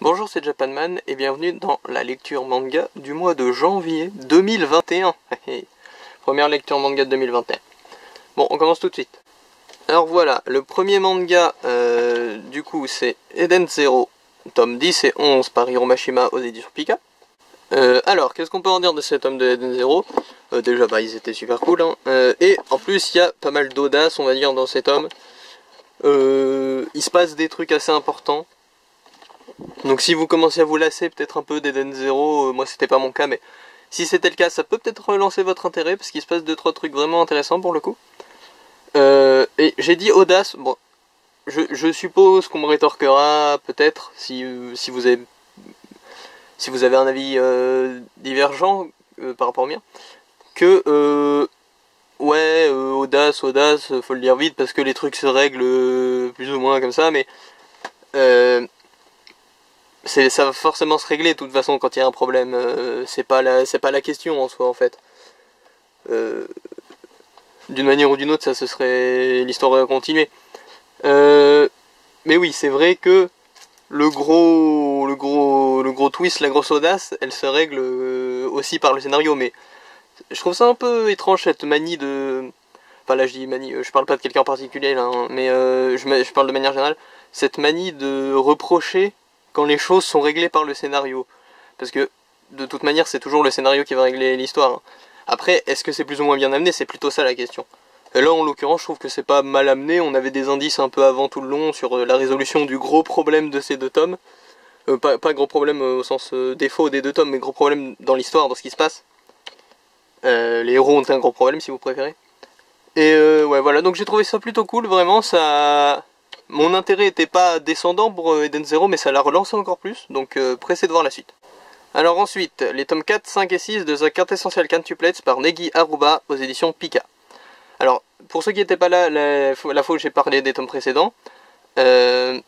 Bonjour, c'est Japanman et bienvenue dans la lecture manga du mois de janvier 2021. Première lecture manga de 2021. Bon, on commence tout de suite. Alors voilà, le premier manga, du coup, c'est Eden Zero, tome 10 et 11 par Hiromashima aux éditions Pika. Alors, qu'est-ce qu'on peut en dire de cet tome de Eden Zero? Déjà, ils étaient super cool, hein. Et en plus, il y a pas mal d'audace, on va dire, dans cet tome. Il se passe des trucs assez importants. Donc si vous commencez à vous lasser peut-être un peu d'Eden Zero, moi c'était pas mon cas, mais si c'était le cas, ça peut peut-être relancer votre intérêt, parce qu'il se passe 2-3 trucs vraiment intéressants pour le coup. Et j'ai dit audace, bon, je suppose qu'on me rétorquera peut-être, si vous avez un avis divergent par rapport au mien, que ouais, audace, faut le dire vite, parce que les trucs se règlent plus ou moins comme ça, mais ça va forcément se régler de toute façon quand il y a un problème, c'est pas la question en soi en fait. D'une manière ou d'une autre, ça ce serait l'histoire à continuer. Mais oui, c'est vrai que le gros twist, la grosse audace, elle se règle aussi par le scénario, mais je trouve ça un peu étrange cette manie de... Enfin là je dis manie, je parle pas de quelqu'un en particulier là, hein, mais je parle de manière générale, cette manie de reprocher quand les choses sont réglées par le scénario. Parce que, de toute manière, c'est toujours le scénario qui va régler l'histoire. Hein. Après, est-ce que c'est plus ou moins bien amené? C'est plutôt ça la question. Et là, en l'occurrence, je trouve que c'est pas mal amené. On avait des indices un peu avant tout le long sur la résolution du gros problème de ces deux tomes. Pas gros problème au sens défaut des deux tomes, mais gros problème dans l'histoire, dans ce qui se passe. Les héros ont un gros problème, si vous préférez. Et ouais, voilà. Donc j'ai trouvé ça plutôt cool, vraiment, ça... Mon intérêt était pas descendant pour Eden Zero, mais ça l'a relancé encore plus, donc pressé de voir la suite. Alors ensuite, les tomes 4, 5 et 6 de The Quintessential Quintuplets par Negi Aruba aux éditions Pika. Alors, pour ceux qui n'étaient pas là, la fois où j'ai parlé des tomes précédents, j'ai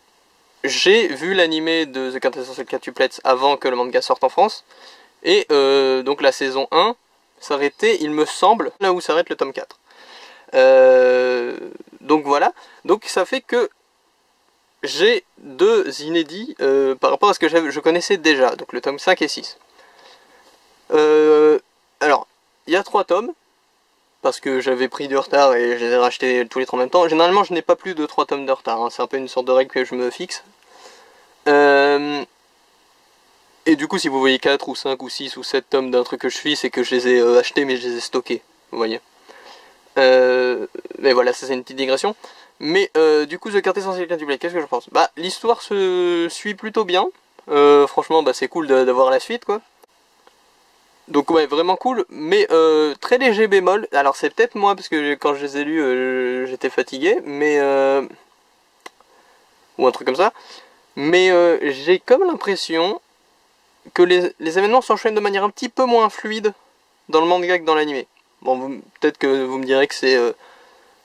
vu l'animé de The Quintessential Quintuplets avant que le manga sorte en France, et donc la saison 1 s'arrêtait, il me semble, là où s'arrête le tome 4. Donc voilà, donc ça fait que j'ai deux inédits par rapport à ce que je connaissais déjà, donc le tome 5 et 6. Alors, il y a 3 tomes, parce que j'avais pris du retard et je les ai rachetés tous les 3 en même temps. Généralement, je n'ai pas plus de 3 tomes de retard, hein. C'est un peu une sorte de règle que je me fixe. Et du coup, si vous voyez 4 ou 5 ou 6 ou 7 tomes d'un truc que je suis, c'est que je les ai achetés mais je les ai stockés, vous voyez. Mais voilà, ça c'est une petite digression. Mais du coup, The Quintessential Quintuplet, qu'est-ce que je pense? Bah, l'histoire se suit plutôt bien. Franchement, c'est cool d'avoir la suite, quoi. Donc ouais, vraiment cool, mais très léger bémol. Alors c'est peut-être moi, parce que quand je les ai lus, j'étais fatigué, mais... ou un truc comme ça. Mais j'ai comme l'impression que les événements s'enchaînent de manière un petit peu moins fluide dans le manga que dans l'anime. Bon, peut-être que vous me direz que c'est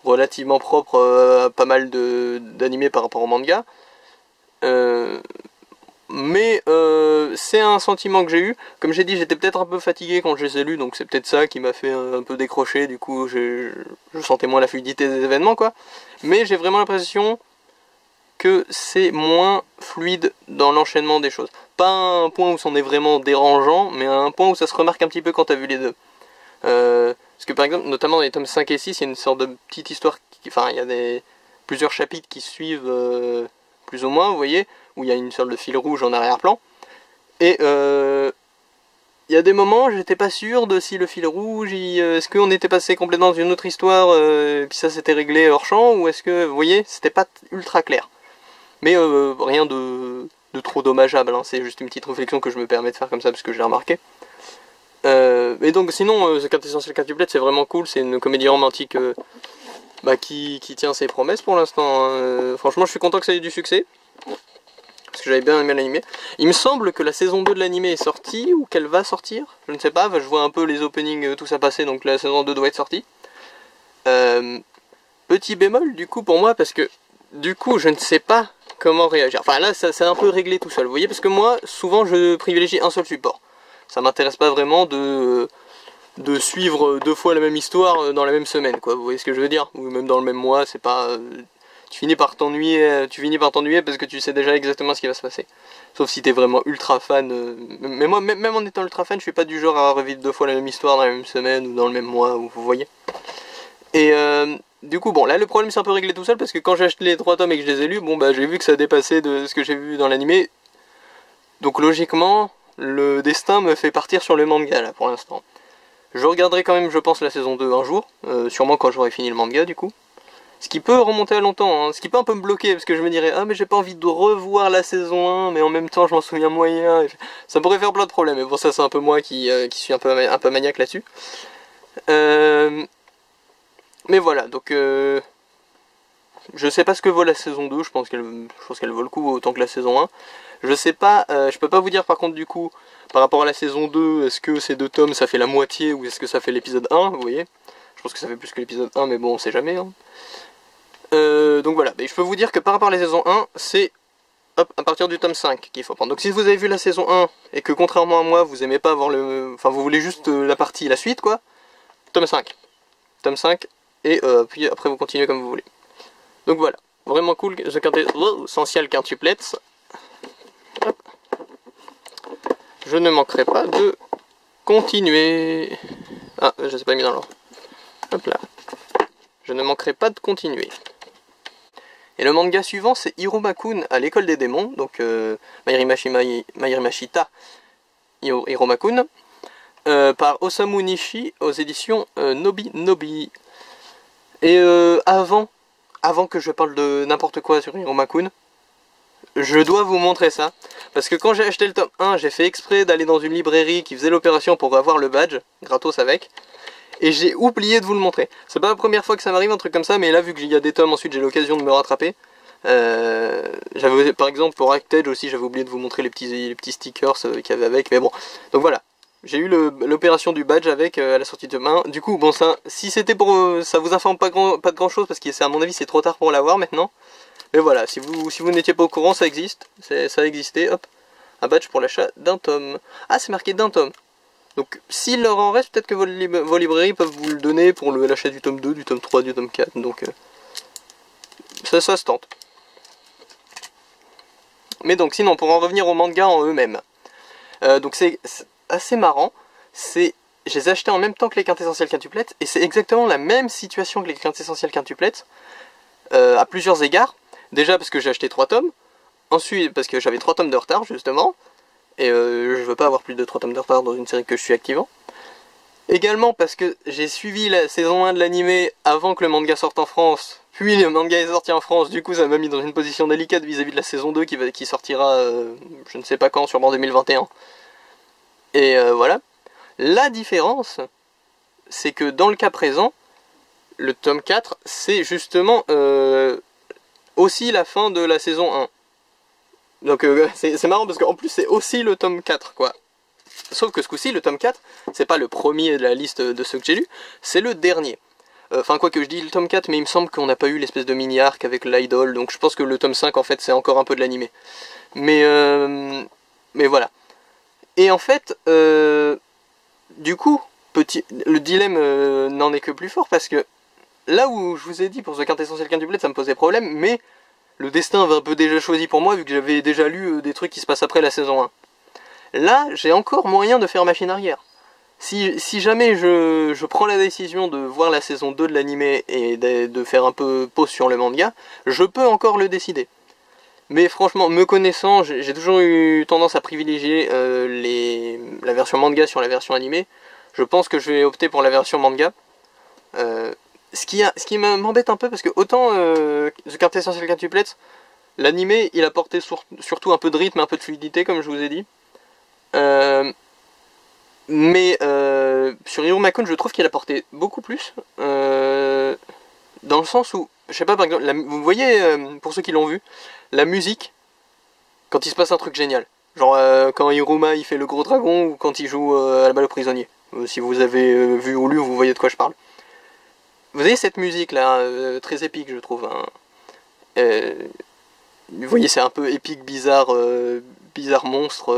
relativement propre à pas mal d'animés par rapport au manga. Mais c'est un sentiment que j'ai eu. Comme j'ai dit, j'étais peut-être un peu fatigué quand je les ai lus, donc c'est peut-être ça qui m'a fait un peu décrocher. Du coup, je sentais moins la fluidité des événements, quoi. Mais j'ai vraiment l'impression que c'est moins fluide dans l'enchaînement des choses. Pas à un point où c'en est vraiment dérangeant, mais à un point où ça se remarque un petit peu quand t'as vu les deux. Parce que par exemple, notamment dans les tomes 5 et 6, il y a une sorte de petite histoire, enfin il y a plusieurs chapitres qui suivent plus ou moins, vous voyez, où il y a une sorte de fil rouge en arrière-plan. Et il y a des moments, j'étais pas sûr de si le fil rouge, est-ce qu'on était passé complètement dans une autre histoire, puis ça s'était réglé hors champ, ou est-ce que, vous voyez, c'était pas ultra clair. Mais rien de trop dommageable, hein, c'est juste une petite réflexion que je me permets de faire comme ça, parce que je l'ai remarqué. Et donc sinon, The Quintessential Quintuplet, c'est vraiment cool, c'est une comédie romantique qui tient ses promesses pour l'instant. Hein. Franchement, je suis content que ça ait du succès, parce que j'avais bien aimé l'animé. Il me semble que la saison 2 de l'animé est sortie, ou qu'elle va sortir, je ne sais pas, je vois un peu les openings, tout ça passer, donc la saison 2 doit être sortie. Petit bémol du coup pour moi, parce que du coup je ne sais pas comment réagir. Enfin là, c'est un peu réglé tout seul, vous voyez, parce que moi, souvent je privilégie un seul support. Ça m'intéresse pas vraiment de suivre 2 fois la même histoire dans la même semaine, quoi. Vous voyez ce que je veux dire? Ou même dans le même mois, c'est pas... tu finis par t'ennuyer parce que tu sais déjà exactement ce qui va se passer. Sauf si t'es vraiment ultra fan. Mais moi, même en étant ultra fan, je suis pas du genre à revivre 2 fois la même histoire dans la même semaine ou dans le même mois, vous voyez. Et du coup, bon, là le problème c'est un peu réglé tout seul parce que quand j'ai acheté les 3 tomes et que je les ai lus, bon bah j'ai vu que ça dépassait de ce que j'ai vu dans l'animé. Donc logiquement, le destin me fait partir sur le manga là pour l'instant. Je regarderai quand même, je pense, la saison 2 un jour, sûrement quand j'aurai fini le manga du coup. Ce qui peut remonter à longtemps, hein. Ce qui peut un peu me bloquer, parce que je me dirais, ah mais j'ai pas envie de revoir la saison 1, mais en même temps je m'en souviens moyen. Ça pourrait faire plein de problèmes, mais bon ça c'est un peu moi qui suis un peu maniaque là-dessus. Mais voilà, donc je sais pas ce que vaut la saison 2, je pense qu'elle vaut le coup autant que la saison 1. Je sais pas, je peux pas vous dire par contre du coup, par rapport à la saison 2, est-ce que ces 2 tomes ça fait la moitié ou est-ce que ça fait l'épisode 1, vous voyez. Je pense que ça fait plus que l'épisode 1, mais bon on sait jamais. Hein. Donc voilà, mais je peux vous dire que par rapport à la saison 1, c'est à partir du tome 5 qu'il faut prendre. Donc si vous avez vu la saison 1 et que contrairement à moi, vous aimez pas avoir le... Enfin vous voulez juste la suite quoi, tome 5. Tome 5, et puis après vous continuez comme vous voulez. Donc voilà, vraiment cool, The Quintessential Quintuplets. Hop. Je ne manquerai pas de continuer. Ah, je sais pas mis dans l'ordre. Hop là. Je ne manquerai pas de continuer. Et le manga suivant, c'est Hiruma-kun à l'école des démons, donc Mairimashita Hiruma-kun, par Osamu Nishi aux éditions Nobi Nobi. Et avant que je parle de n'importe quoi sur Hiruma-kun, je dois vous montrer ça, parce que quand j'ai acheté le tome 1, j'ai fait exprès d'aller dans une librairie qui faisait l'opération pour avoir le badge, gratos avec, et j'ai oublié de vous le montrer. C'est pas la première fois que ça m'arrive un truc comme ça, mais là vu qu'il y a des tomes, ensuite j'ai l'occasion de me rattraper. J'avais par exemple pour Acted aussi, j'avais oublié de vous montrer les petits stickers qu'il y avait avec, mais bon. Donc voilà, j'ai eu l'opération du badge avec à la sortie de demain. Du coup, bon ça, si c'était pour... ça vous informe pas de grand chose, parce que à mon avis c'est trop tard pour l'avoir maintenant. Mais voilà, si vous n'étiez pas au courant, ça existe, ça a existé, hop. Un badge pour l'achat d'un tome. Ah, c'est marqué d'un tome. Donc s'il leur en reste, peut-être que vos librairies peuvent vous le donner pour l'achat du tome 2, du tome 3, du tome 4. Donc ça se tente. Mais donc sinon, pour en revenir aux mangas en eux-mêmes. Donc c'est assez marrant. Je les ai achetés en même temps que les quintessentiels quintuplets. Et c'est exactement la même situation que les quintessentiels quintuplets. À plusieurs égards. Déjà parce que j'ai acheté 3 tomes. Ensuite parce que j'avais 3 tomes de retard justement. Et je veux pas avoir plus de 3 tomes de retard dans une série que je suis activant. Également parce que j'ai suivi la saison 1 de l'animé avant que le manga sorte en France. Puis le manga est sorti en France, du coup ça m'a mis dans une position délicate vis-à-vis de la saison 2 qui sortira je ne sais pas quand, sûrement en 2021. Et voilà. La différence, c'est que dans le cas présent, le tome 4, c'est justement aussi la fin de la saison 1. Donc c'est marrant parce qu'en plus c'est aussi le tome 4 quoi. Sauf que ce coup-ci, le tome 4, c'est pas le premier de la liste de ceux que j'ai lus, c'est le dernier. Enfin quoi que je dis le tome 4, mais il me semble qu'on n'a pas eu l'espèce de mini-arc avec l'idol, donc je pense que le tome 5 en fait c'est encore un peu de l'animé. Mais voilà. Et en fait, du coup, le dilemme n'en est que plus fort parce que là où je vous ai dit pour The Quintessential Quintuplet ça me posait problème, mais le destin avait un peu déjà choisi pour moi vu que j'avais déjà lu des trucs qui se passent après la saison 1. Là, j'ai encore moyen de faire machine arrière. Si jamais je prends la décision de voir la saison 2 de l'animé et de faire un peu pause sur le manga, je peux encore le décider. Mais franchement, me connaissant, j'ai toujours eu tendance à privilégier la version manga sur la version animée. Je pense que je vais opter pour la version manga. Ce qui m'embête un peu parce que autant The Quintessential Quintuplets, l'animé il apportait surtout un peu de rythme, un peu de fluidité comme je vous ai dit. Mais sur Hiruma-kun je trouve qu'il apportait beaucoup plus. Dans le sens où, je sais pas par exemple, vous voyez, pour ceux qui l'ont vu, la musique, quand il se passe un truc génial. Genre quand Hiruma il fait le gros dragon ou quand il joue à la balle aux prisonniers. Si vous avez vu ou lu, vous voyez de quoi je parle. Vous avez cette musique là, très épique je trouve. Hein. Vous voyez c'est un peu épique, bizarre, bizarre monstre.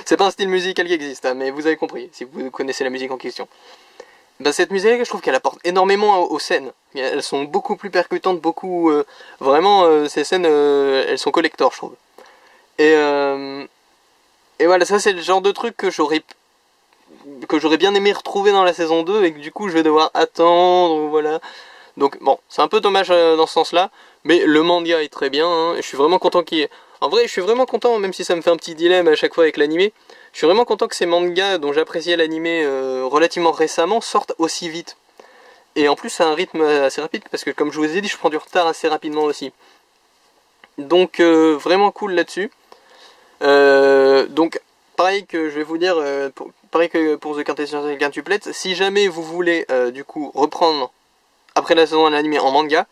C'est pas un style musical qui existe, hein, mais vous avez compris si vous connaissez la musique en question. bah, cette musique, je trouve qu'elle apporte énormément aux scènes. Elles sont beaucoup plus percutantes, beaucoup... vraiment, ces scènes, elles sont collector, je trouve. Et voilà, ça c'est le genre de truc que j'aurais bien aimé retrouver dans la saison 2 et que du coup je vais devoir attendre, voilà. Donc bon, c'est un peu dommage dans ce sens-là, mais le manga est très bien, hein, et je suis vraiment content qu'il y ait... En vrai, je suis vraiment content, même si ça me fait un petit dilemme à chaque fois avec l'animé, je suis vraiment content que ces mangas dont j'appréciais l'animé relativement récemment sortent aussi vite. Et en plus, à un rythme assez rapide, parce que comme je vous ai dit, je prends du retard assez rapidement aussi. Donc vraiment cool là-dessus. Donc pareil que je vais vous dire, pareil que pour The Quintessential Quintuplet, si jamais vous voulez du coup reprendre après la saison de l'anime en manga,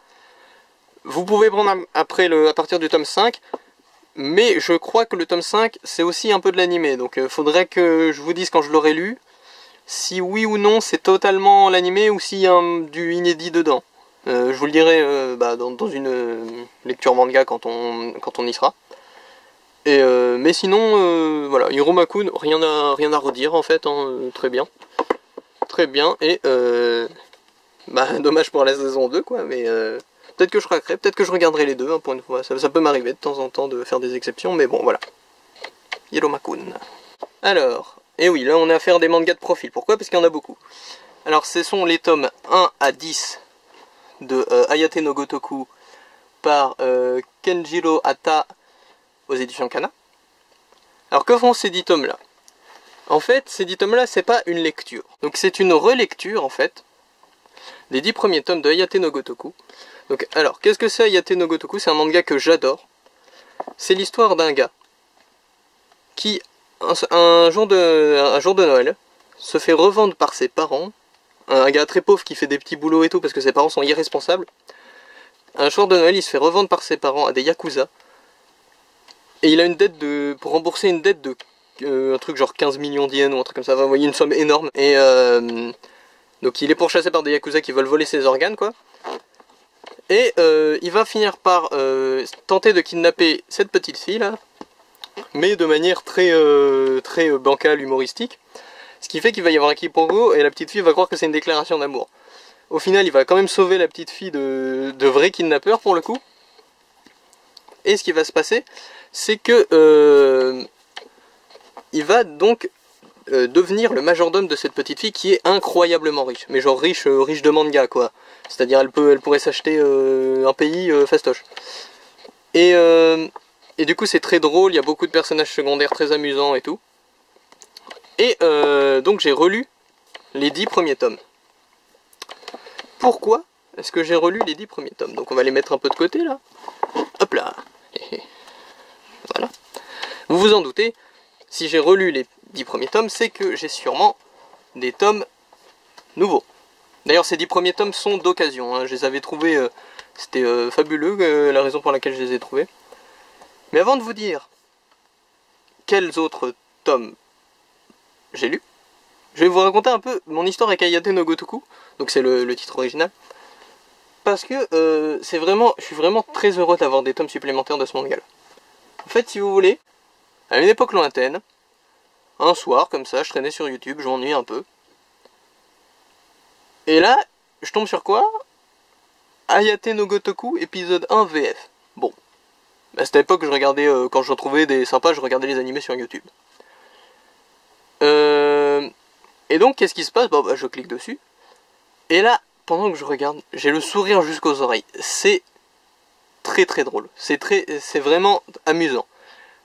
vous pouvez prendre à partir du tome 5, mais je crois que le tome 5 c'est aussi un peu de l'anime, donc faudrait que je vous dise quand je l'aurai lu, si oui ou non c'est totalement l'anime ou s'il y a du inédit dedans. Je vous le dirai dans une lecture manga quand on y sera. Mais sinon, voilà, Hiromakun, rien à redire en fait, hein, très bien. Très bien, et dommage pour la saison 2 quoi, mais peut-être que je craquerai, peut-être que je regarderai les deux, hein, pour une fois, ça peut m'arriver de temps en temps de faire des exceptions, mais bon voilà. Hiromakun. Alors, et oui, là on a affaire des mangas de profil, pourquoi? Parce qu'il y en a beaucoup. Alors ce sont les tomes 1 à 10 de Ayate no Gotoku par Kenjiro Hata aux éditions Kana. Alors que font ces 10 tomes là? En fait, ces 10 tomes là c'est pas une lecture, donc c'est une relecture en fait des 10 premiers tomes de Ayate no Gotoku. Donc alors, qu'est-ce que c'est Ayate no Gotoku? C'est un manga que j'adore. C'est l'histoire d'un gars qui, un jour de Noël, se fait revendre par ses parents. Un gars très pauvre qui fait des petits boulots et tout parce que ses parents sont irresponsables. Un jour de Noël, il se fait revendre par ses parents à des yakuza. Et il a une dette pour rembourser une dette de un truc genre 15 millions d'yens ou un truc comme ça. Vous voyez, une somme énorme. Et donc il est pourchassé par des yakuza qui veulent voler ses organes, quoi. Et il va finir par tenter de kidnapper cette petite fille là, mais de manière très bancale, humoristique. Ce qui fait qu'il va y avoir un quiproquo et la petite fille va croire que c'est une déclaration d'amour. Au final, il va quand même sauver la petite fille de vrais kidnappeurs pour le coup. Et ce qui va se passer, c'est que il va donc devenir le majordome de cette petite fille qui est incroyablement riche. Mais genre riche de manga quoi. C'est-à-dire elle pourrait s'acheter un pays fastoche. Et du coup c'est très drôle, il y a beaucoup de personnages secondaires très amusants et tout. Et donc j'ai relu les 10 premiers tomes. Pourquoi est-ce que j'ai relu les 10 premiers tomes? Donc on va les mettre un peu de côté là. Hop là. Voilà. Vous vous en doutez, si j'ai relu les 10 premiers tomes, c'est que j'ai sûrement des tomes nouveaux. D'ailleurs ces 10 premiers tomes sont d'occasion, hein. Je les avais trouvés, c'était fabuleux la raison pour laquelle je les ai trouvés. Mais avant de vous dire quels autres tomes j'ai lus, je vais vous raconter un peu mon histoire avec Ayate no Gotoku, donc c'est le titre original. Parce que je suis vraiment très heureux d'avoir des tomes supplémentaires de ce manga-là. En fait, si vous voulez, à une époque lointaine, un soir, comme ça, je traînais sur YouTube, je m'ennuie un peu. Et là, je tombe sur quoi? Ayate no Gotoku, épisode 1 VF. Bon. À cette époque, je regardais, quand je retrouvais des sympas, je regardais les animés sur YouTube. Et donc, qu'est-ce qui se passe? Bon, bah, je clique dessus. Et là, pendant que je regarde, j'ai le sourire jusqu'aux oreilles. C'est très très drôle. C'est vraiment amusant.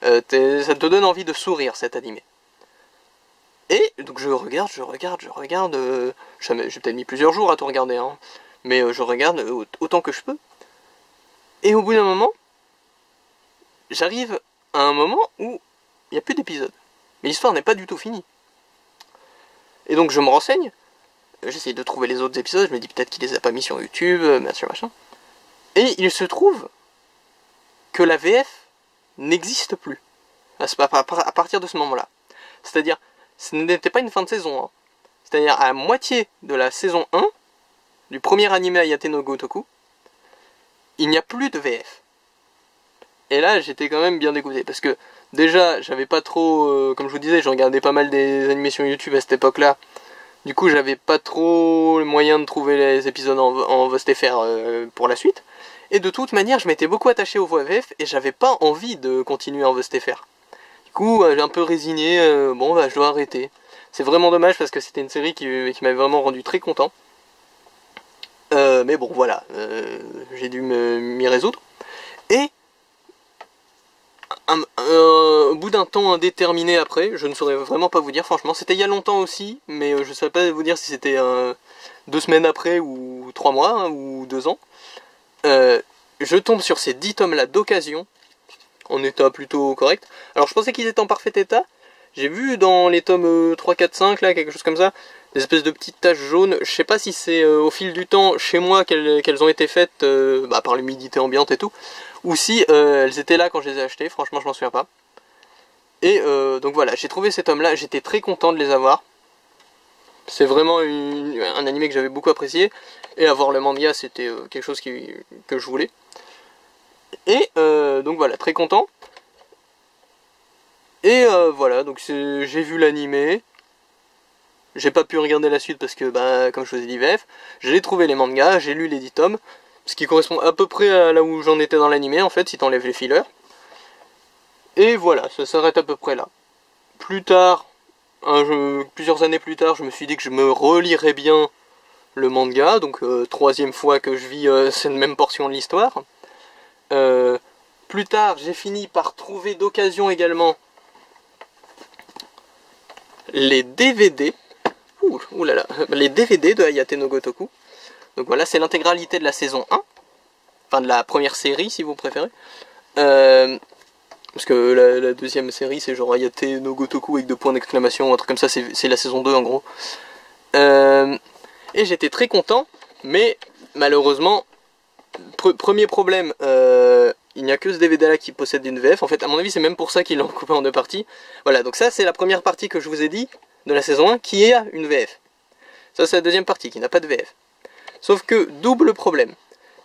Ça te donne envie de sourire, cet animé. Et donc je regarde. J'ai peut-être mis plusieurs jours à tout regarder, hein, mais je regarde autant que je peux. Et au bout d'un moment, j'arrive à un moment où il n'y a plus d'épisodes. Mais l'histoire n'est pas du tout finie. Et donc je me renseigne. J'essaye de trouver les autres épisodes. Je me dis peut-être qu'il les a pas mis sur YouTube, machin. Et il se trouve que la VF n'existe plus. À partir de ce moment-là. C'est-à-dire, ce n'était pas une fin de saison. Hein. C'est-à-dire, à la moitié de la saison 1, du premier anime Ayate no Gotoku, il n'y a plus de VF. Et là, j'étais quand même bien dégoûté. Parce que, déjà, j'avais pas trop... comme je vous disais, je regardais pas mal des animés sur YouTube à cette époque-là. Du coup, j'avais pas trop le moyen de trouver les épisodes en VSTFR pour la suite. Et de toute manière, je m'étais beaucoup attaché aux voix VF et j'avais pas envie de continuer en VSTFR. Du coup, j'ai un peu résigné, bon bah je dois arrêter. C'est vraiment dommage parce que c'était une série qui m'avait vraiment rendu très content. Mais bon, voilà, j'ai dû m'y résoudre. Et au bout d'un temps indéterminé après, je ne saurais vraiment pas vous dire, franchement, c'était il y a longtemps aussi, mais je ne saurais pas vous dire si c'était 2 semaines après, ou 3 mois, hein, ou 2 ans. Je tombe sur ces 10 tomes-là d'occasion, en état plutôt correct. Alors je pensais qu'ils étaient en parfait état, j'ai vu dans les tomes 3, 4, 5, là, quelque chose comme ça, des espèces de petites taches jaunes. Je sais pas si c'est au fil du temps, chez moi, qu'elles ont été faites par l'humidité ambiante et tout, ou si elles étaient là quand je les ai achetées, franchement je m'en souviens pas. Et donc voilà, j'ai trouvé ces tomes-là, j'étais très content de les avoir. C'est vraiment un animé que j'avais beaucoup apprécié, et avoir le manga c'était quelque chose que je voulais. Et donc voilà, très content. Et voilà, donc j'ai vu l'animé. J'ai pas pu regarder la suite parce que, bah, comme je vous ai dit VF, j'ai trouvé les mangas, j'ai lu les 10 tomes, ce qui correspond à peu près à là où j'en étais dans l'animé en fait, si t'enlèves les fillers. Et voilà, ça s'arrête à peu près là. Plus tard, plusieurs années plus tard, je me suis dit que je me relirais bien le manga, donc 3e fois que je vis cette même portion de l'histoire. Plus tard, j'ai fini par trouver d'occasion également les DVD. Ouh là là, les DVD de Hayate no Gotoku. Donc voilà, c'est l'intégralité de la saison 1. Enfin, de la première série, si vous préférez. Parce que la deuxième série, c'est genre Hayate no Gotoku avec 2 points d'exclamation, un truc comme ça, c'est la saison 2 en gros. Et j'étais très content, mais malheureusement, premier problème, il n'y a que ce DVD là qui possède une VF. En fait, à mon avis, c'est même pour ça qu'ils l'ont coupé en 2 parties. Voilà, donc ça, c'est la première partie que je vous ai dit, de la saison 1, qui a une VF. Ça, c'est la deuxième partie, qui n'a pas de VF. Sauf que, double problème.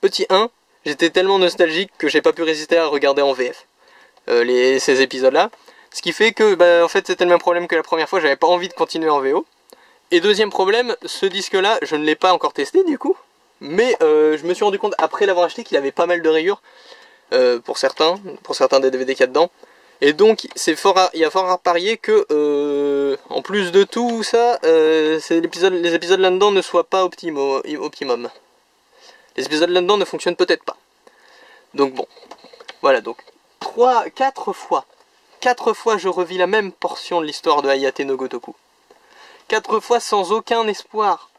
Petit 1, j'étais tellement nostalgique que j'ai pas pu résister à regarder en VF ces épisodes-là. Ce qui fait que, bah, en fait, c'était le même problème que la première fois, j'avais pas envie de continuer en VO. Et deuxième problème, ce disque-là, je ne l'ai pas encore testé, du coup. Mais je me suis rendu compte, après l'avoir acheté, qu'il avait pas mal de rayures. Pour certains des DVD qu'il y a dedans. Et donc il y a fort à parier que en plus de tout ça, les épisodes là-dedans ne soient pas optimum. Les épisodes là-dedans ne fonctionnent peut-être pas. Donc bon, voilà, donc 4 fois je revis la même portion de l'histoire de Hayate no Gotoku. 4 fois sans aucun espoir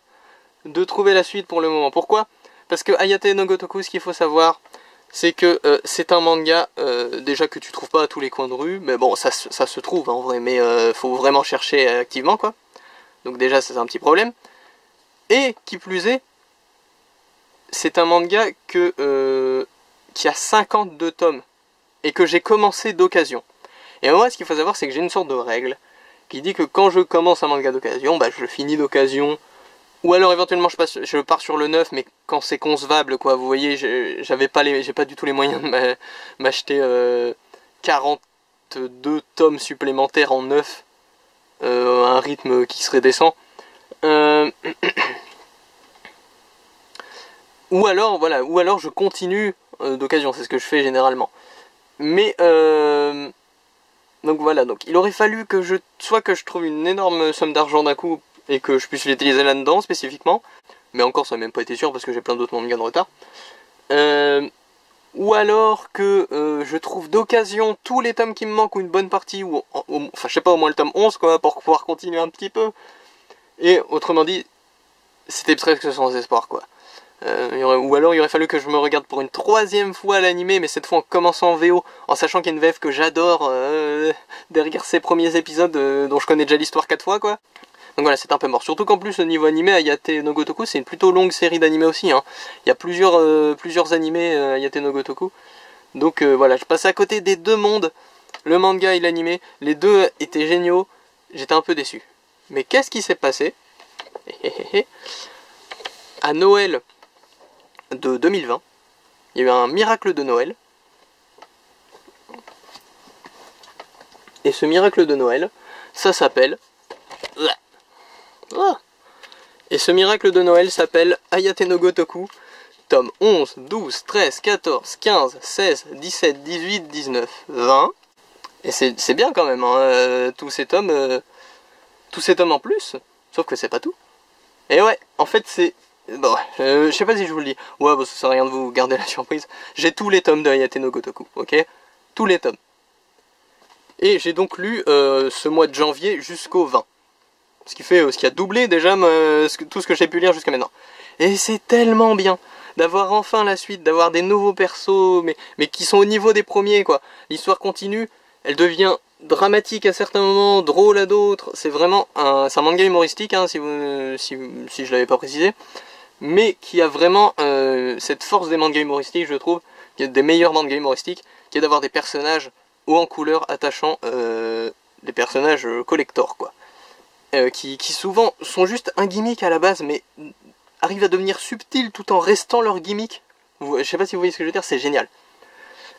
de trouver la suite pour le moment. Pourquoi? Parce que Hayate no Gotoku, ce qu'il faut savoir, c'est que c'est un manga déjà que tu trouves pas à tous les coins de rue, mais bon, ça se trouve en vrai, mais faut vraiment chercher activement, quoi. Donc déjà, c'est un petit problème. Et qui plus est, c'est un manga qui a 52 tomes, et que j'ai commencé d'occasion. Et moi, ce qu'il faut savoir, c'est que j'ai une sorte de règle, qui dit que quand je commence un manga d'occasion, bah, je le finis d'occasion. Ou alors éventuellement je pars sur le 9, mais quand c'est concevable, quoi, vous voyez, j'ai pas du tout les moyens de m'acheter 42 tomes supplémentaires en 9, à un rythme qui serait décent. Ou alors, voilà, ou alors je continue d'occasion, c'est ce que je fais généralement. Mais, donc voilà, donc il aurait fallu que soit que je trouve une énorme somme d'argent d'un coup, et que je puisse l'utiliser là-dedans spécifiquement, mais encore ça n'a même pas été sûr parce que j'ai plein d'autres mangas de retard, ou alors que je trouve d'occasion tous les tomes qui me manquent ou une bonne partie, ou enfin je sais pas, au moins le tome 11 quoi, pour pouvoir continuer un petit peu, et autrement dit, c'était presque sans espoir quoi. Ou alors il aurait fallu que je me regarde pour une 3e fois l'animé, mais cette fois en commençant en VO, en sachant qu'il y a une VF que j'adore derrière ces premiers épisodes dont je connais déjà l'histoire 4 fois quoi. Donc voilà, c'est un peu mort. Surtout qu'en plus, au niveau animé, Hayate no Gotoku, c'est une plutôt longue série d'animés aussi. Hein. Il y a plusieurs animés Hayate no Gotoku. Donc voilà, je passe à côté des 2 mondes, le manga et l'animé. Les 2 étaient géniaux, j'étais un peu déçu. Mais qu'est-ce qui s'est passé? À Noël de 2020, il y a eu un miracle de Noël. Et ce miracle de Noël, ça s'appelle... Et ce miracle de Noël s'appelle Ayate no Gotoku, tome 11, 12, 13, 14, 15, 16, 17, 18, 19, 20. Et c'est bien quand même, hein, tous ces tomes en plus, sauf que c'est pas tout. Et ouais, en fait c'est... Bon, je sais pas si je vous le dis. Ouais, bah, ça sert à rien de vous garder la surprise. J'ai tous les tomes de Ayate no Gotoku, ok? Tous les tomes. Et j'ai donc lu ce mois de janvier jusqu'au 20. Ce qui a doublé déjà tout ce que j'ai pu lire jusqu'à maintenant. Et c'est tellement bien d'avoir enfin la suite, d'avoir des nouveaux persos, mais qui sont au niveau des premiers, quoi. L'histoire continue, elle devient dramatique à certains moments, drôle à d'autres. C'est vraiment c'est un manga humoristique, hein, si je l'avais pas précisé. Mais qui a vraiment cette force des mangas humoristiques, je trouve, qui est des meilleurs mangas humoristiques, qui est d'avoir des personnages hauts en couleur, attachants, des personnages collector, quoi. Qui souvent sont juste un gimmick à la base, mais arrivent à devenir subtils tout en restant leur gimmick. Je sais pas si vous voyez ce que je veux dire, c'est génial.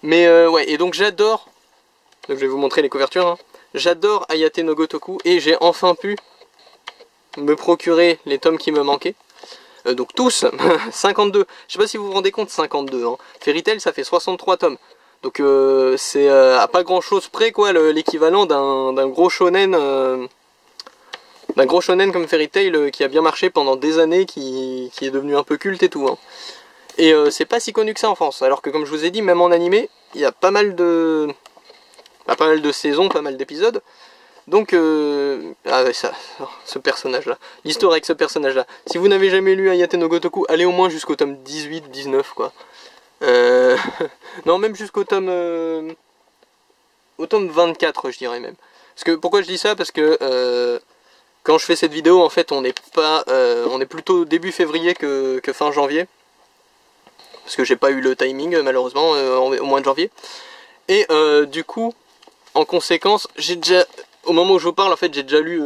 Mais ouais, et donc j'adore, donc je vais vous montrer les couvertures, hein. J'adore Ayate no Gotoku, et j'ai enfin pu me procurer les tomes qui me manquaient. Donc tous, 52, je sais pas si vous vous rendez compte, 52, hein. Fairy Tail ça fait 63 tomes. Donc c'est à pas grand chose près, quoi, l'équivalent d'un gros shonen... d'un gros shonen comme Fairy Tail qui a bien marché pendant des années, qui est devenu un peu culte et tout, hein. Et c'est pas si connu que ça en France, alors que comme je vous ai dit, même en animé, il y a pas mal de saisons, pas mal d'épisodes. Donc, ah ouais, ce personnage-là, l'histoire avec ce personnage-là. Si vous n'avez jamais lu Ayate no Gotoku, allez au moins jusqu'au tome 18, 19, quoi. Non, même jusqu'au tome 24, je dirais même. Parce que, pourquoi je dis ça? Parce que... quand je fais cette vidéo, en fait, on est plutôt début février que fin janvier. Parce que j'ai pas eu le timing, malheureusement, au mois de janvier. Et du coup, en conséquence, j'ai déjà... Au moment où je vous parle, en fait, j'ai déjà lu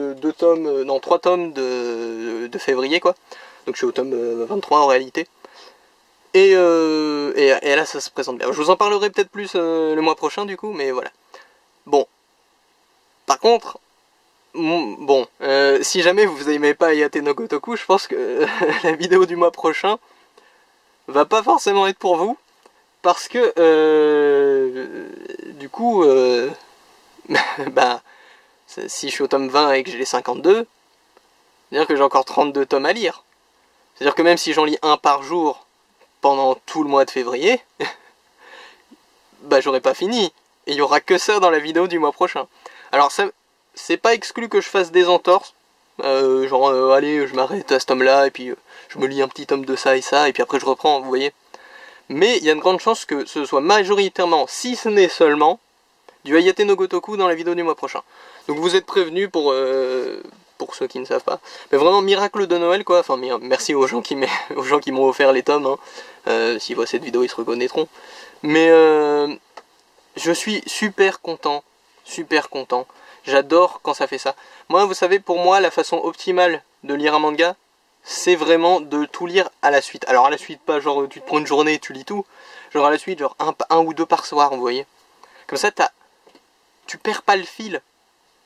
3 tomes de février, quoi. Donc je suis au tome 23 en réalité. Et là, ça se présente bien. Je vous en parlerai peut-être plus le mois prochain, du coup, mais voilà. Bon. Par contre... Bon, si jamais vous n'aimez pas Ayate no Gotoku, je pense que la vidéo du mois prochain va pas forcément être pour vous, parce que du coup, bah, si je suis au tome 20 et que j'ai les 52, c'est-à-dire que j'ai encore 32 tomes à lire. C'est-à-dire que même si j'en lis un par jour pendant tout le mois de février, bah j'aurai pas fini, et il y aura que ça dans la vidéo du mois prochain. Alors ça... C'est pas exclu que je fasse des entorses, allez, je m'arrête à ce tome-là, et puis je me lis un petit tome de ça et ça, et puis après je reprends, vous voyez. Mais il y a une grande chance que ce soit majoritairement, si ce n'est seulement, du Ayate no Gotoku dans la vidéo du mois prochain. Donc vous êtes prévenus pour ceux qui ne savent pas. Mais vraiment, miracle de Noël, quoi. Enfin, merci aux gens qui m'ont offert les tomes, hein. S'ils voient cette vidéo, ils se reconnaîtront. Mais je suis super content, super content. J'adore quand ça fait ça. Moi, vous savez, pour moi, la façon optimale de lire un manga, c'est vraiment de tout lire à la suite. Alors à la suite, pas genre tu te prends une journée et tu lis tout. Genre à la suite, genre un ou deux par soir, vous voyez. Comme ça, tu perds pas le fil.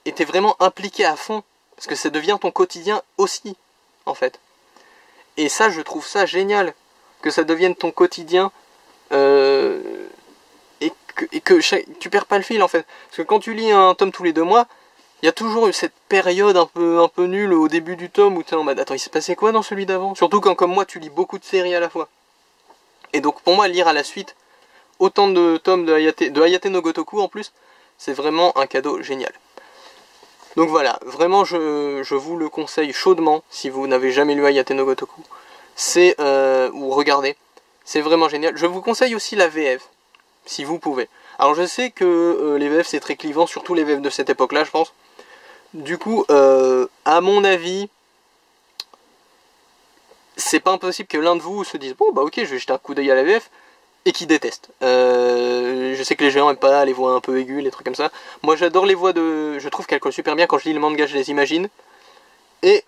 Et t'es vraiment impliqué à fond. Parce que ça devient ton quotidien aussi, en fait. Et ça, je trouve ça génial. Que ça devienne ton quotidien. Et que tu perds pas le fil en fait. Parce que quand tu lis un tome tous les 2 mois, il y a toujours eu cette période un peu nulle au début du tome où tu es en mode attends, il s'est passé quoi dans celui d'avant? Surtout quand comme moi tu lis beaucoup de séries à la fois. Et donc pour moi lire à la suite autant de tomes de Ayate no Gotoku en plus, c'est vraiment un cadeau génial. Donc voilà, vraiment je vous le conseille chaudement si vous n'avez jamais lu Ayate no Gotoku. C'est, ou regardez, c'est vraiment génial. Je vous conseille aussi la VF. Si vous pouvez. Alors je sais que les VF c'est très clivant, surtout les VF de cette époque-là, je pense. Du coup, à mon avis, c'est pas impossible que l'un de vous se dise bon bah ok, je vais jeter un coup d'œil à la VF et qui déteste. Je sais que les gens aiment pas les voix un peu aiguës, les trucs comme ça. Moi j'adore les voix de... Je trouve qu'elles collent super bien quand je lis le manga, je les imagine. Et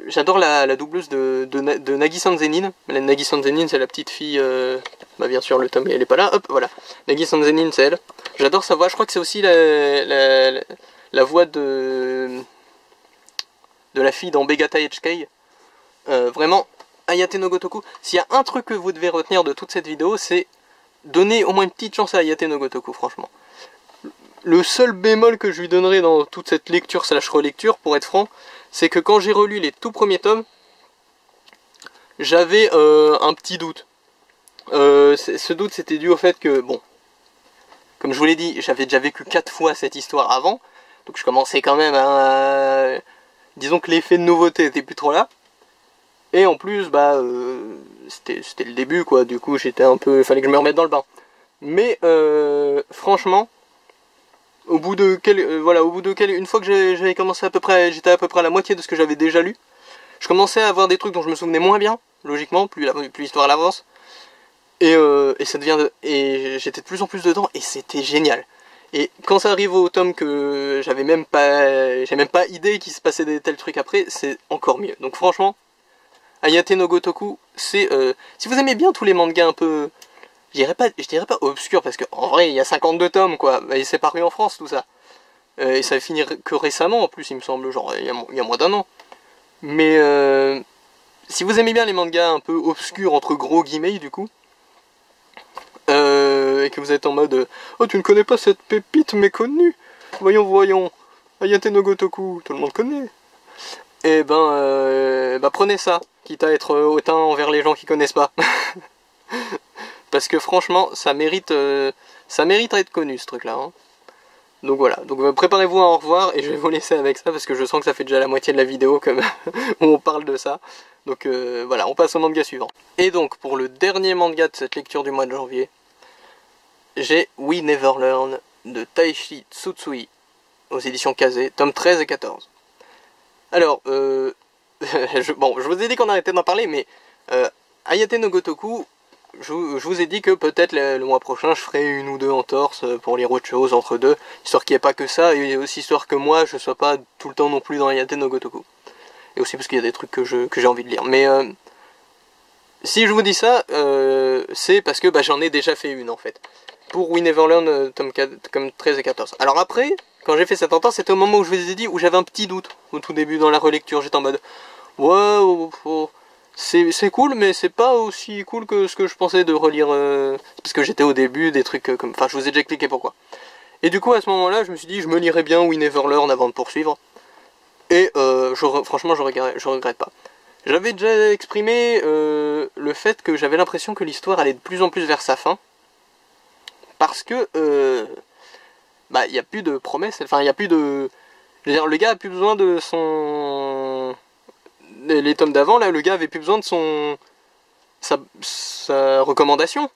j'adore la doubleuse de Nagi Sanzenin. Nagi Sanzenin c'est la petite fille, bah bien sûr le tome elle est pas là, hop voilà. Nagi Sanzenin c'est elle. J'adore sa voix, je crois que c'est aussi la voix de la fille dans Begata HK. Vraiment, Ayate no Gotoku, s'il y a un truc que vous devez retenir de toute cette vidéo, c'est donner au moins une petite chance à Ayate no Gotoku, franchement. Le seul bémol que je lui donnerai dans toute cette lecture slash relecture, pour être franc, c'est que quand j'ai relu les tout premiers tomes, j'avais un petit doute. Ce doute c'était dû au fait que, bon, comme je vous l'ai dit, j'avais déjà vécu 4 fois cette histoire avant, donc je commençais quand même à... Disons que l'effet de nouveauté était plus trop là. Et en plus, bah, c'était le début, quoi, du coup j'étais un peu... Il fallait que je me remette dans le bain. Mais, franchement, au bout de une fois que j'avais commencé j'étais à peu près à la moitié de ce que j'avais déjà lu, je commençais à avoir des trucs dont je me souvenais moins bien, logiquement, plus l'histoire l'avance. Et j'étais de plus en plus dedans et c'était génial. Et quand ça arrive au tome que j'ai même pas idée qu'il se passait des tels trucs après, c'est encore mieux. Donc franchement, Ayate no Gotoku, c'est si vous aimez bien tous les mangas un peu, je dirais pas obscurs parce que en vrai il y a 52 tomes quoi, et c'est paru en France tout ça. Et ça va finir que récemment en plus il me semble, genre il y a moins d'un an. Mais si vous aimez bien les mangas un peu obscurs entre gros guillemets du coup, et que vous êtes en mode oh tu ne connais pas cette pépite méconnue, voyons, Ayate no Gotoku, tout le monde connaît. Et bah prenez ça, quitte à être hautain envers les gens qui connaissent pas. Parce que franchement ça mérite à être connu ce truc là hein. Donc voilà, donc préparez-vous à en revoir et je vais vous laisser avec ça parce que je sens que ça fait déjà la moitié de la vidéo comme où on parle de ça. Donc voilà, on passe au manga suivant. Et donc pour le dernier manga de cette lecture du mois de janvier, j'ai We Never Learn de Taishi Tsutsui aux éditions Kazé, tomes 13 et 14. Alors, je vous ai dit qu'on arrêtait d'en parler, mais Ayate no Gotoku, je vous ai dit que peut-être le mois prochain je ferai une ou deux entorses pour lire autre chose entre deux, histoire qu'il n'y ait pas que ça, et aussi histoire que moi je sois pas tout le temps non plus dans Ayate no Gotoku. Et aussi parce qu'il y a des trucs que j'ai envie de lire. Mais si je vous dis ça, c'est parce que bah, j'en ai déjà fait une en fait. Pour We Never Learn, tome 13 et 14. Alors après, quand j'ai fait cette entorse, c'était au moment où je vous ai dit, où j'avais un petit doute, au tout début dans la relecture, j'étais en mode, ouais, c'est cool, mais c'est pas aussi cool que ce que je pensais de relire, parce que j'étais au début, des trucs comme, enfin je vous ai déjà expliqué pourquoi. Et du coup à ce moment-là, je me suis dit, je me lirais bien We Never Learn avant de poursuivre, et franchement je regrette pas. J'avais déjà exprimé le fait que j'avais l'impression que l'histoire allait de plus en plus vers sa fin, parce que bah il n'y a plus de promesses, enfin il n'y a plus de... Je veux dire, le gars a plus besoin de son... Les tomes d'avant, là, le gars avait plus besoin de sa recommandation.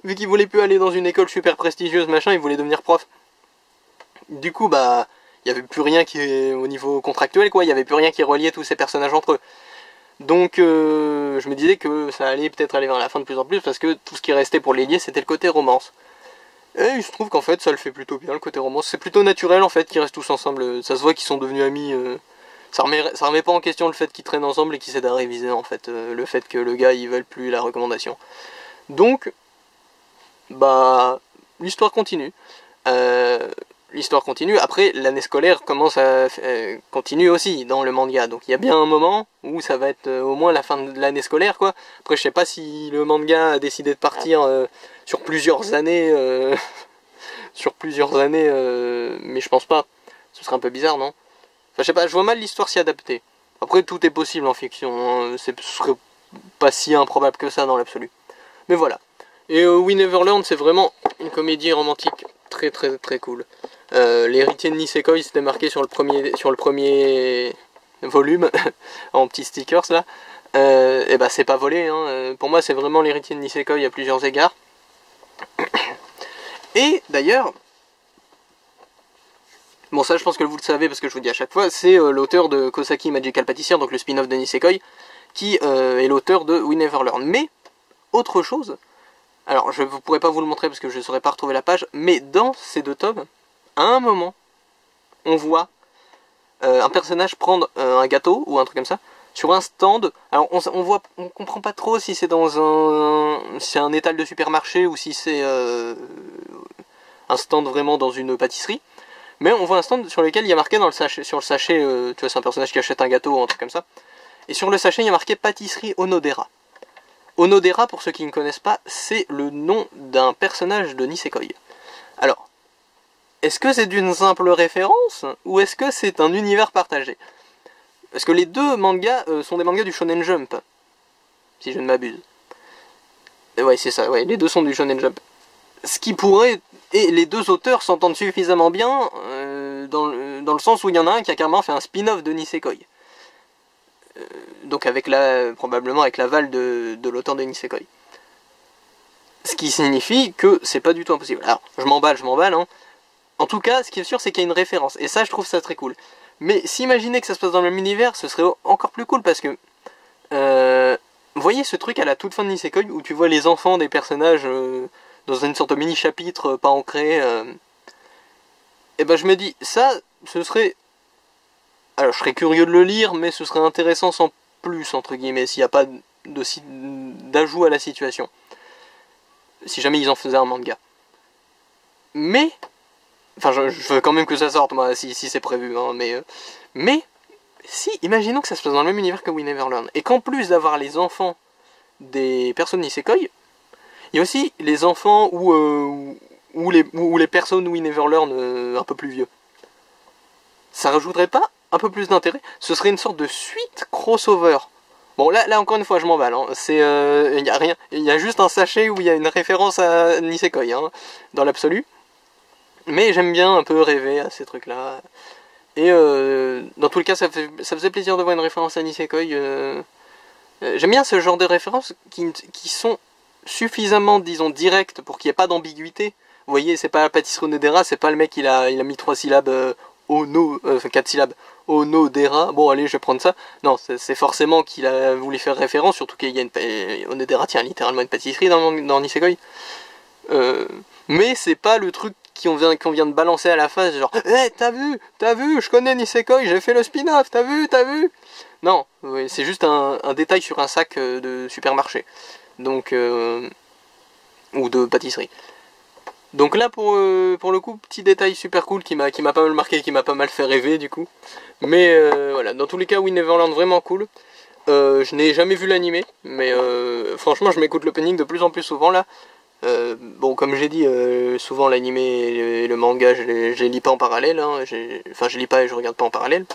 Vu qu'il voulait plus aller dans une école super prestigieuse, machin, il voulait devenir prof. Du coup, bah, il n'y avait plus rien qui est au niveau contractuel, quoi, il n'y avait plus rien qui reliait tous ces personnages entre eux. Donc, je me disais que ça allait peut-être aller vers la fin de plus en plus, parce que tout ce qui restait pour les lier, c'était le côté romance. Et il se trouve qu'en fait, ça le fait plutôt bien, le côté romance. C'est plutôt naturel, en fait, qu'ils restent tous ensemble. Ça se voit qu'ils sont devenus amis. Ça remet pas en question le fait qu'ils traînent ensemble et qu'ils s'aident à réviser, en fait. Le fait que le gars, il veuille plus la recommandation. Donc, bah, l'histoire continue. L'histoire continue. Après, l'année scolaire commence à continue aussi dans le manga. Donc il y a bien un moment où ça va être au moins la fin de l'année scolaire, quoi. Après, je sais pas si le manga a décidé de partir sur plusieurs années, mais je pense pas. Ce serait un peu bizarre, non? Enfin, je sais pas, je vois mal l'histoire s'y adapter. Après, tout est possible en fiction. Hein. Ce serait pas si improbable que ça dans l'absolu. Mais voilà. Et We Never Learn, c'est vraiment une comédie romantique très très très cool. L'héritier de Nisekoi c'était marqué sur le premier volume en petits stickers là. Et bah c'est pas volé, hein. Pour moi c'est vraiment l'héritier de Nisekoi à plusieurs égards. Et d'ailleurs, bon ça je pense que vous le savez parce que je vous le dis à chaque fois, c'est l'auteur de Kosaki Magical Patissier, donc le spin-off de Nisekoi, qui est l'auteur de We Never Learn. Mais, autre chose, alors je ne pourrais pas vous le montrer parce que je ne saurais pas retrouver la page, mais dans ces deux tomes, à un moment, on voit un personnage prendre un gâteau ou un truc comme ça sur un stand. Alors on comprend pas trop si c'est dans un étal de supermarché ou si c'est un stand vraiment dans une pâtisserie. Mais on voit un stand sur lequel il y a marqué sur le sachet, tu vois, c'est un personnage qui achète un gâteau ou un truc comme ça. Et sur le sachet, il y a marqué pâtisserie Onodera. Onodera, pour ceux qui ne connaissent pas, c'est le nom d'un personnage de Nisekoi. Alors, est-ce que c'est d'une simple référence, ou est-ce que c'est un univers partagé? Parce que les deux mangas sont des mangas du Shonen Jump, si je ne m'abuse. Ouais, c'est ça, ouais, les deux sont du Shonen Jump. Ce qui pourrait... Et les deux auteurs s'entendent suffisamment bien, dans le sens où il y en a un qui a carrément fait un spin-off de Nisekoi. Donc probablement avec l'aval de l'auteur de Nisekoi. Ce qui signifie que c'est pas du tout impossible. Alors, je m'emballe, hein. En tout cas, ce qui est sûr, c'est qu'il y a une référence. Et ça, je trouve ça très cool. Mais s'imaginer que ça se passe dans le même univers, ce serait encore plus cool parce que... vous voyez ce truc à la toute fin de Nisekoi où tu vois les enfants des personnages dans une sorte de mini-chapitre pas ancré. Et ben je me dis, ça, ce serait... Alors je serais curieux de le lire, mais ce serait intéressant sans plus, entre guillemets, s'il n'y a pas d'ajout à la situation. Si jamais ils en faisaient un manga. Mais... Enfin, je veux quand même que ça sorte, moi, si c'est prévu, hein, mais... Si, imaginons que ça se passe dans le même univers que We Never Learn, et qu'en plus d'avoir les enfants des personnes Nisekoi, il y a aussi les enfants ou les personnes We Never Learn un peu plus vieux. Ça rajouterait pas un peu plus d'intérêt? Ce serait une sorte de suite crossover. Bon, là encore une fois, je m'emballe. Hein. Y a rien. Il y a juste un sachet où il y a une référence à Nisekoi, hein, dans l'absolu. Mais j'aime bien un peu rêver à ces trucs-là. Et dans tous les cas, ça faisait plaisir de voir une référence à Nisekoi. J'aime bien ce genre de références qui sont suffisamment, disons, directes pour qu'il n'y ait pas d'ambiguïté. Vous voyez, c'est pas la pâtisserie Onodera, c'est pas le mec, il a mis 3 syllabes enfin 4 syllabes, Onodera, bon allez, je vais prendre ça. Non, c'est forcément qu'il a voulu faire référence, surtout qu'il y a Onodera tient littéralement une pâtisserie dans Nisekoi. Mais c'est pas le truc qu'on vient de balancer à la face, genre hey, t'as vu, je connais Nisekoi, j'ai fait le spin-off, t'as vu. Non, oui, c'est juste un détail sur un sac de supermarché, donc ou de pâtisserie. Donc là pour le coup, petit détail super cool qui m'a pas mal marqué, qui m'a pas mal fait rêver du coup. Mais voilà, dans tous les cas, We Neverland vraiment cool. Je n'ai jamais vu l'animé, mais franchement je m'écoute l'opening de plus en plus souvent là. Bon, comme j'ai dit, souvent l'anime et le manga, je les lis pas en parallèle. Hein, enfin, je lis pas et je regarde pas en parallèle.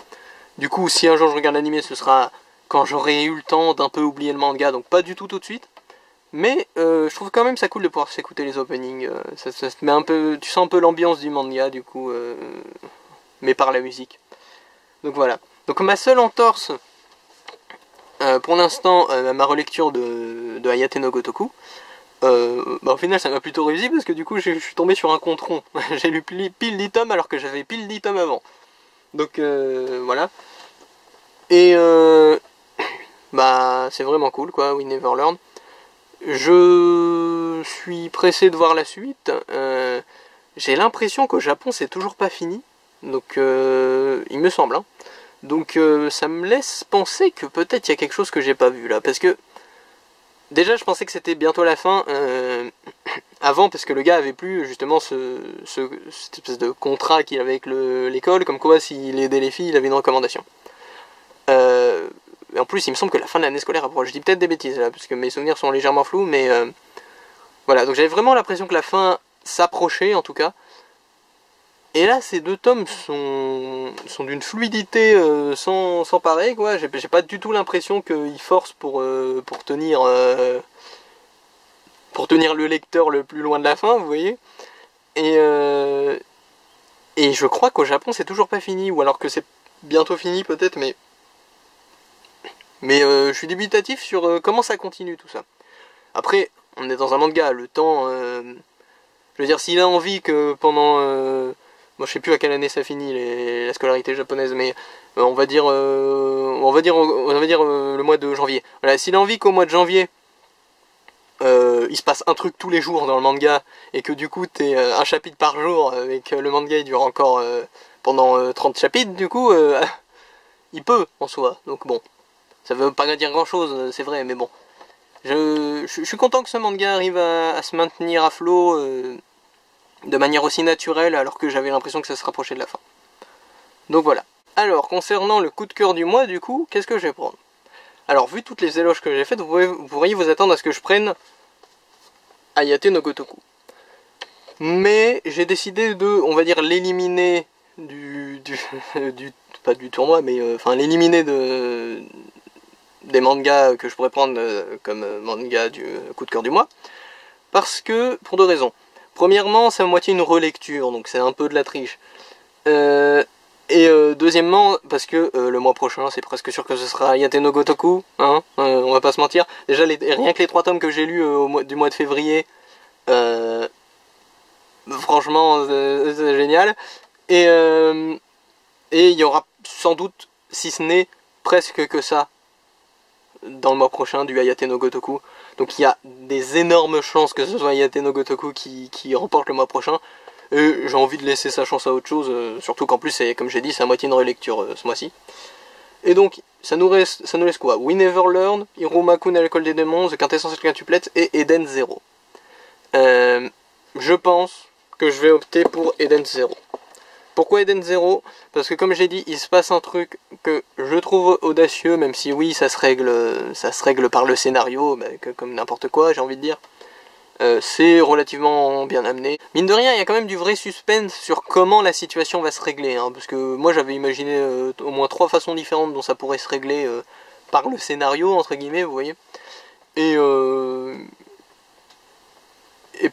Du coup, si un jour je regarde l'anime, ce sera quand j'aurai eu le temps d'un peu oublier le manga, donc pas du tout de suite. Mais je trouve quand même ça cool de pouvoir s'écouter les openings. Ça te met un peu, tu sens un peu l'ambiance du manga, du coup, mais par la musique. Donc voilà. Donc ma seule entorse, pour l'instant, ma relecture de Hayate no Gotoku. Au final ça m'a plutôt réussi parce que du coup je suis tombé sur un compte rond. J'ai lu pile 10 tomes alors que j'avais pile 10 tomes avant. Donc voilà. Et bah c'est vraiment cool quoi, We Never Learn. Je suis pressé de voir la suite. J'ai l'impression qu'au Japon c'est toujours pas fini. Donc il me semble. Hein. Donc ça me laisse penser que peut-être il y a quelque chose que j'ai pas vu là. Parce que déjà, je pensais que c'était bientôt la fin, avant, parce que le gars avait plus justement cette espèce de contrat qu'il avait avec l'école, comme quoi s'il aidait les filles, il avait une recommandation. Et en plus, il me semble que la fin de l'année scolaire approche. Je dis peut-être des bêtises là, parce que mes souvenirs sont légèrement flous, mais voilà. Donc j'avais vraiment l'impression que la fin s'approchait, en tout cas. Et là, ces deux tomes sont d'une fluidité sans pareil, quoi. J'ai pas du tout l'impression qu'ils forcent pour tenir le lecteur le plus loin de la fin, vous voyez. Et je crois qu'au Japon, c'est toujours pas fini, ou alors que c'est bientôt fini peut-être, mais je suis dubitatif sur comment ça continue tout ça. Après, on est dans un manga, le temps... je veux dire, s'il a envie que pendant... moi je sais plus à quelle année ça finit la scolarité japonaise, mais on va dire le mois de janvier. Voilà, s'il a envie qu'au mois de janvier il se passe un truc tous les jours dans le manga et que du coup t'es un chapitre par jour et que le manga il dure encore pendant 30 chapitres, du coup il peut en soi. Donc bon, ça veut pas dire grand chose, c'est vrai, mais bon. Je suis content que ce manga arrive à se maintenir à flot de manière aussi naturelle alors que j'avais l'impression que ça se rapprochait de la fin. Donc voilà. Alors, concernant le coup de cœur du mois, du coup, qu'est-ce que je vais prendre? Alors vu toutes les éloges que j'ai faites, vous pourriez vous attendre à ce que je prenne Ayate no Gotoku. Mais j'ai décidé de, on va dire, l'éliminer pas du tournoi, mais enfin l'éliminer des mangas que je pourrais prendre comme manga du coup de cœur du mois. Parce que, pour deux raisons. Premièrement, c'est à moitié une relecture, donc c'est un peu de la triche. Deuxièmement, parce que le mois prochain, c'est presque sûr que ce sera Ayate no Gotoku, hein, on va pas se mentir. Déjà, rien que les 3 tomes que j'ai lus du mois de février, franchement, c'est génial. Et il y aura sans doute, si ce n'est presque que ça, dans le mois prochain, du Ayate no Gotoku. Donc il y a des énormes chances que ce soit Ayate no Gotoku qui remporte le mois prochain. Et j'ai envie de laisser sa chance à autre chose, surtout qu'en plus, comme j'ai dit, c'est à moitié une relecture ce mois-ci. Et donc, ça nous laisse quoi? We Never Learn, Irumakun à l'école des démons, The Quintessential Quintuplet et Eden Zero. Je pense que je vais opter pour Eden Zero. Pourquoi Eden Zero? Parce que comme j'ai dit, il se passe un truc que je trouve audacieux, même si oui, ça se règle par le scénario, comme n'importe quoi, j'ai envie de dire. C'est relativement bien amené. Mine de rien, il y a quand même du vrai suspense sur comment la situation va se régler, hein, parce que moi j'avais imaginé au moins 3 façons différentes dont ça pourrait se régler par le scénario, entre guillemets, vous voyez. Et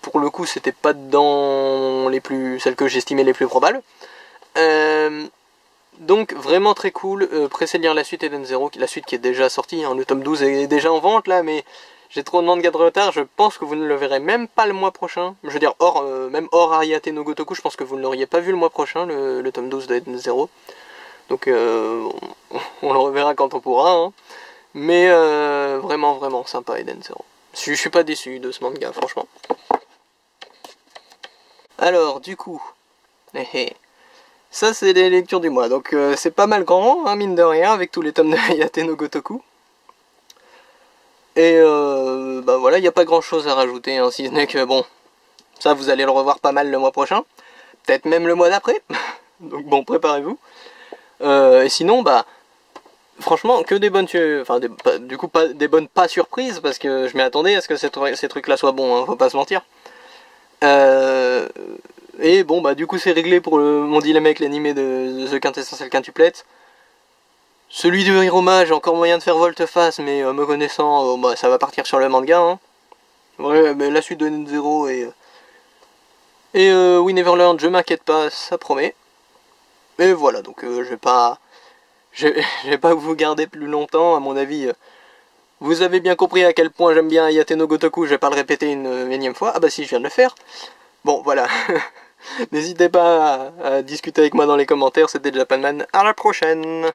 pour le coup, c'était pas dans celles que j'estimais les plus probables. Donc vraiment très cool, pressé de lire la suite Eden Zero, la suite qui est déjà sortie, hein, le tome 12 est déjà en vente là, mais j'ai trop de mangas de retard, je pense que vous ne le verrez même pas le mois prochain. Je veux dire, même hors Ayate no Gotoku, je pense que vous ne l'auriez pas vu le mois prochain, le tome 12 de Eden Zero. Donc on le reverra quand on pourra, hein. Mais vraiment, vraiment sympa Eden Zero. Je suis pas déçu de ce manga, franchement. Alors, du coup, ça c'est les lectures du mois, donc c'est pas mal grand, hein, mine de rien, avec tous les tomes de Ayate no Gotoku. Et bah voilà, il n'y a pas grand chose à rajouter, hein, si ce n'est que bon, ça vous allez le revoir pas mal le mois prochain, peut-être même le mois d'après, donc bon, préparez-vous. Et sinon, bah, franchement, que des bonnes, enfin, du coup, pas des bonnes pas surprises, parce que je m'y attendais à ce que ces trucs-là soient bons, hein, faut pas se mentir. Et bon, bah, du coup, c'est réglé pour mon dilemme avec l'animé de The Quintessential Quintuplet. Celui de Hiroma, j'ai encore moyen de faire volte-face, mais me connaissant, bah, ça va partir sur le manga. Hein. Ouais, mais la suite de Eden Zero et We Never Learn, je m'inquiète pas, ça promet. Et voilà, donc je vais pas vous garder plus longtemps, à mon avis. Vous avez bien compris à quel point j'aime bien Ayate no Gotoku, je vais pas le répéter une énième fois. Ah bah si, je viens de le faire. Bon, voilà. N'hésitez pas à discuter avec moi dans les commentaires, c'était Japanman, à la prochaine.